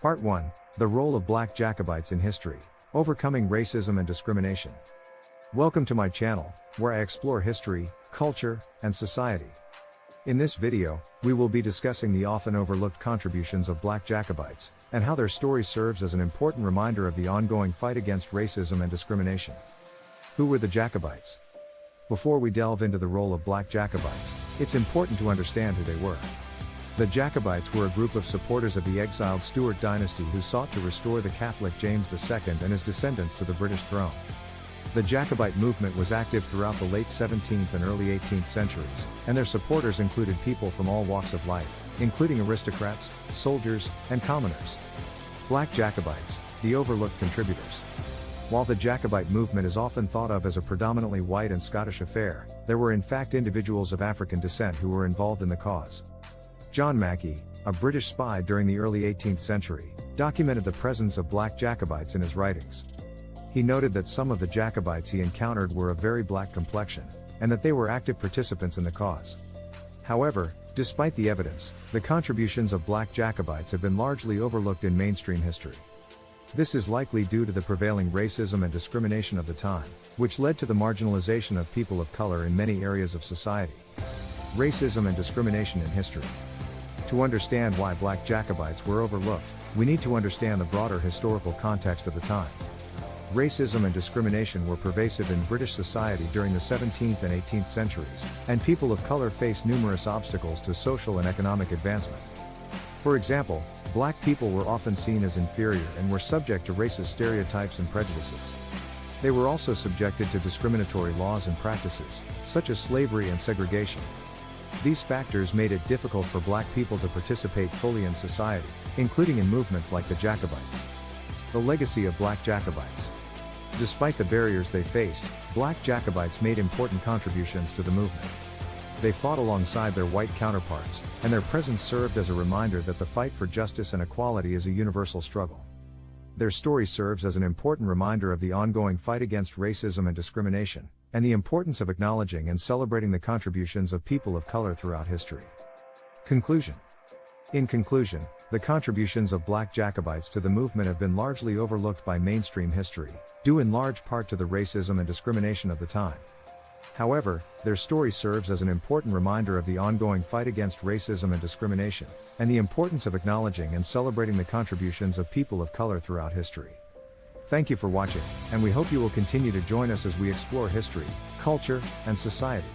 Part 1. The Role of Black Jacobites in History. Overcoming Racism and Discrimination. Welcome to my channel, where I explore history, culture, and society. In this video, we will be discussing the often overlooked contributions of Black Jacobites, and how their story serves as an important reminder of the ongoing fight against racism and discrimination. Who were the Jacobites? Before we delve into the role of Black Jacobites, it's important to understand who they were. The Jacobites were a group of supporters of the exiled Stuart dynasty who sought to restore the Catholic James II and his descendants to the British throne. The Jacobite movement was active throughout the late 17th and early 18th centuries, and their supporters included people from all walks of life, including aristocrats, soldiers, and commoners. Black Jacobites, the overlooked contributors. While the Jacobite movement is often thought of as a predominantly white and Scottish affair, there were in fact individuals of African descent who were involved in the cause. John Mackay, a British spy during the early 18th century, documented the presence of Black Jacobites in his writings. He noted that some of the Jacobites he encountered were of very black complexion, and that they were active participants in the cause. However, despite the evidence, the contributions of Black Jacobites have been largely overlooked in mainstream history. This is likely due to the prevailing racism and discrimination of the time, which led to the marginalization of people of color in many areas of society. Racism and discrimination in history. To understand why Black Jacobites were overlooked, we need to understand the broader historical context of the time. Racism and discrimination were pervasive in British society during the 17th and 18th centuries, and people of color faced numerous obstacles to social and economic advancement. For example, black people were often seen as inferior and were subject to racist stereotypes and prejudices. They were also subjected to discriminatory laws and practices, such as slavery and segregation. These factors made it difficult for black people to participate fully in society, including in movements like the Jacobites. The legacy of Black Jacobites. Despite the barriers they faced, Black Jacobites made important contributions to the movement. They fought alongside their white counterparts, and their presence served as a reminder that the fight for justice and equality is a universal struggle. Their story serves as an important reminder of the ongoing fight against racism and discrimination, and the importance of acknowledging and celebrating the contributions of people of color throughout history. Conclusion. In conclusion, the contributions of Black Jacobites to the movement have been largely overlooked by mainstream history, due in large part to the racism and discrimination of the time. However, their story serves as an important reminder of the ongoing fight against racism and discrimination, and the importance of acknowledging and celebrating the contributions of people of color throughout history. Thank you for watching, and we hope you will continue to join us as we explore history, culture, and society.